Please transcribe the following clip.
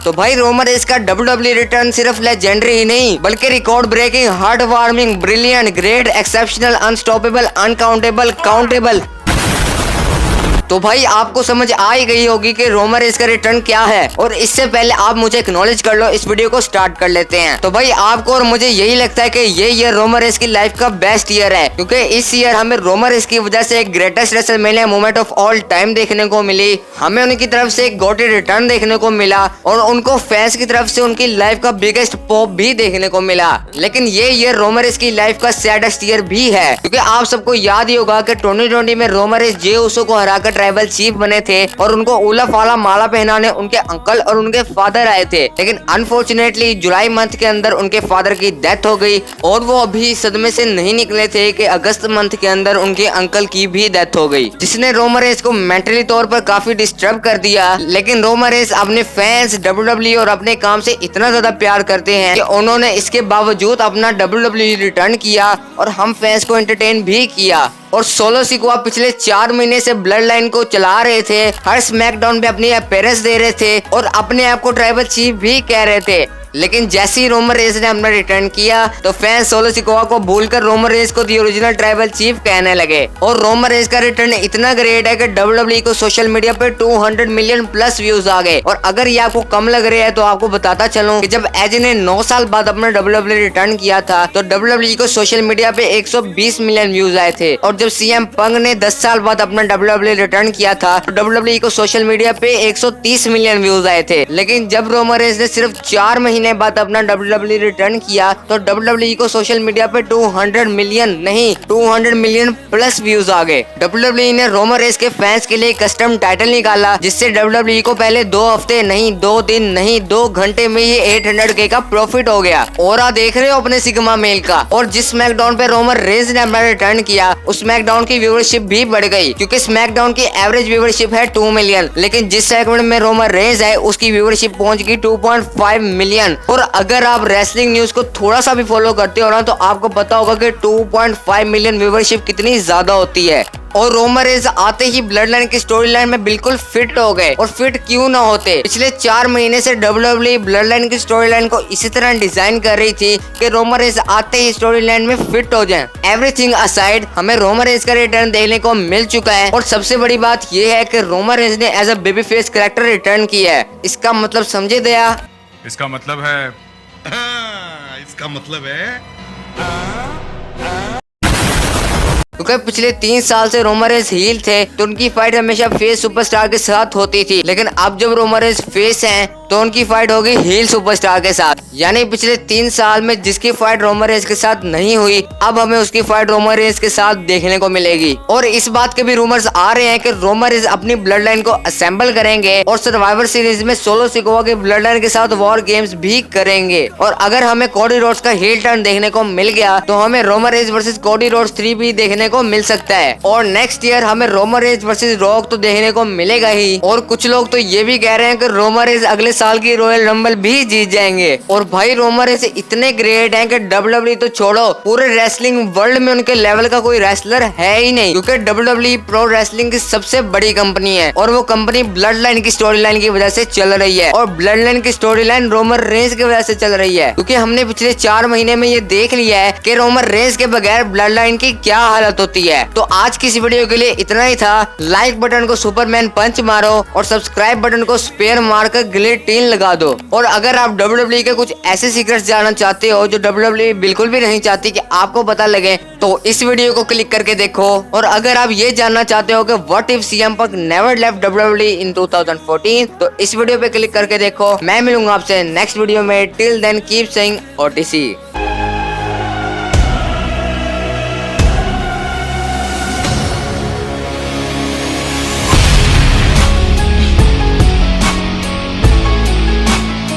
तो भाई Roman Reigns का WWE रिटर्न सिर्फ लेजेंडरी ही नहीं बल्कि record breaking, heart warming, brilliant, great, exceptional, unstoppable, uncountable, countable. तो भाई आपको समझ आ ही गई होगी कि रोमन रेंज का रिटर्न क्या है। और इससे पहले आप मुझे एक्नॉलेज कर लो, इस वीडियो को स्टार्ट कर लेते हैं। तो भाई आपको और मुझे यही लगता है कि ये ईयर रोमन रेंज की लाइफ का बेस्ट ईयर है, क्योंकि इस ईयर हमें रोमन रेंज की वजह से एक greatest WrestleMania moment of all time देखने को मिली। हमें उनकी तरफ से एक गोटी रिटर्न देखने को मिला और उनको फैंस की तरफ से उनकी लाइफ का बिगेस्ट पॉप भी देखने को मिला। लेकिन ये ईयर रोमन रेंज की लाइफ का सैडेस्ट ईयर भी है, क्योंकि आप सबको याद ही होगा कि 2020 में रोमन रेंज जे उसो को हराकर ट्राइबल चीफ बने थे और उनको उलफ वाला माला पहनाने उनके अंकल और उनके फादर आए थे। लेकिन अनफॉर्चुनेटली जुलाई मंथ के अंदर उनके फादर की डेथ हो गई और वो अभी सदमे से नहीं निकले थे कि अगस्त मंथ के अंदर उनके अंकल की भी डेथ हो गई, जिसने रोमन रेंज को मेंटली तौर पर काफी डिस्टर्ब कर दिया। लेकिन रोमन रेंज अपने फैंस, WWE और अपने काम से इतना ज्यादा प्यार करते हैं कि उन्होंने इसके बावजूद अपना WWE रिटर्न किया और हम फैंस को एंटरटेन भी किया। और सोलो सिकोआ पिछले 4 महीने से ब्लड लाइन को चला रहे थे, हर स्मैकडाउन पे अपनी अपीयरेंस दे रहे थे और अपने आप को ट्राइबल चीफ भी कह रहे थे। लेकिन जैसे ही रोमन रेंज ने अपना रिटर्न किया तो फैंस सोलो सिकोआ को भूलकर रोमन रेंज को दी ओरिजिनल ट्राइबल चीफ कहने लगे। और रोमन रेंज का रिटर्न इतना ग्रेट है कि WWE को सोशल मीडिया पे 200 मिलियन प्लस व्यूज आ गए। और अगर ये आपको कम लग रहे हैं तो आपको बताता चलूं कि जब एज ने 9 साल बाद अपना WWE रिटर्न किया था तो WWE को सोशल मीडिया पे 120 मिलियन व्यूज आए थे। और जब CM पंग ने 10 साल बाद अपना WWE रिटर्न किया था तो WWE को सोशल मीडिया पे 130 मिलियन व्यूज आए थे। लेकिन जब रोमन रेंज ने सिर्फ 4 महीने बाद अपना WWE रिटर्न किया तो WWE को सोशल मीडिया पे 200 मिलियन नहीं 200 मिलियन प्लस व्यूज आ गए। WWE ने रोमन रेंज के फैंस के लिए कस्टम टाइटल निकाला, जिससे WWE को पहले 2 हफ्ते नहीं 2 दिन नहीं 2 घंटे में ही 800K का प्रॉफिट हो गया। और देख रहे हो अपने सिग्मा मेल का। और जिस स्मैकडाउन पे रोमन रेंज ने अपना रिटर्न किया उस स्मैकडाउन की व्यूअरशिप भी बढ़ गई, क्योंकि स्मैकडाउन की एवरेज व्यूअरशिप है 2 मिलियन, लेकिन जिस सेगमेंट में रोमन रेंज है उसकी व्यूअरशिप पहुंच गई 2.5 मिलियन। और अगर आप रेसलिंग न्यूज को थोड़ा सा भी फॉलो करते हो ना तो आपको पता होगा कि 2.5 मिलियन व्यूअरशिप कितनी ज्यादा होती है। और रोमन रेंज आते ही ब्लड लाइन की स्टोरी लाइन में बिल्कुल फिट हो गए। और फिट क्यों ना होते, पिछले 4 महीने से WWE ब्लड लाइन की स्टोरी लाइन को इसी तरह डिजाइन कर रही थी कि रोमन रेंज आते ही स्टोरी लाइन में फिट हो जाएं। एवरीथिंग असाइड हमें रोमन रेंज का रिटर्न देखने को मिल चुका है। और सबसे बड़ी बात यह है कि रोमन रेंज ने as a baby face character return किया है। इसका मतलब समझे दया? इसका मतलब है इसका मतलब है क्योंकि पिछले 3 साल से रोमन रेंज हील थे तो उनकी फाइट हमेशा फेस सुपरस्टार के साथ होती थी। लेकिन अब जब रोमन रेंज फेस हैं तो उनकी फाइट होगी हील सुपरस्टार के साथ। यानी पिछले 3 साल में जिसकी फाइट रोमन रेंज के साथ नहीं हुई अब हमें उसकी फाइट रोमन रेंज के साथ देखने को मिलेगी। और इस बात के भी रूमर्स आ रहे हैं कि रोमन रेंज अपनी ब्लड लाइन को असेंबल करेंगे और सर्वाइवर सीरीज में सोलो सिकोआ के ब्लड लाइन के साथ वॉर गेम्स भी करेंगे। और अगर हमें कोडी रोड्स का हील टर्न देखने को मिल गया तो हमें Roman Reigns versus Cody Rhodes 3 भी देखने को मिल सकता है। और नेक्स्ट ईयर हमें रोमन रेंज वर्सेस रॉक तो देखने को मिलेगा ही। और कुछ लोग तो ये भी कह रहे हैं कि रोमन रेंज अगले साल की रॉयल रंबल भी जीत जाएंगे। और भाई रोमन रेंज इतने ग्रेट हैं कि WWE तो छोड़ो पूरे रेसलिंग वर्ल्ड में उनके लेवल का कोई रेसलर है ही नहीं, क्योंकि WWE प्रो रेसलिंग की सबसे बड़ी कंपनी है और वो कंपनी ब्लड लाइन की स्टोरी लाइन की वजह से चल रही है। और ब्लड लाइन की स्टोरी लाइन रोमन रेंज की वजह से चल रही है, क्योंकि हमने पिछले 4 महीने में ये देख लिया है कि रोमन रेंज के बगैर ब्लड लाइन की क्या हालत होती है। तो आज की इस वीडियो के लिए इतना ही था। लाइक बटन को सुपरमैन पंच मारो और सब्सक्राइब बटन को स्पेयर मारकर गिलेटिन लगा दो। और अगर आप WWE के कुछ ऐसे सीक्रेट्स जानना चाहते हो जो WWE बिल्कुल भी नहीं चाहती कि आपको पता लगे तो इस वीडियो को क्लिक करके देखो। और अगर आप ये जानना चाहते हो कि what if CM punk never left WWE इन 2014 तो इस वीडियो पे क्लिक करके देखो। मैं मिलूंगा आपसे नेक्स्ट वीडियो में। Till then keep saying OTC।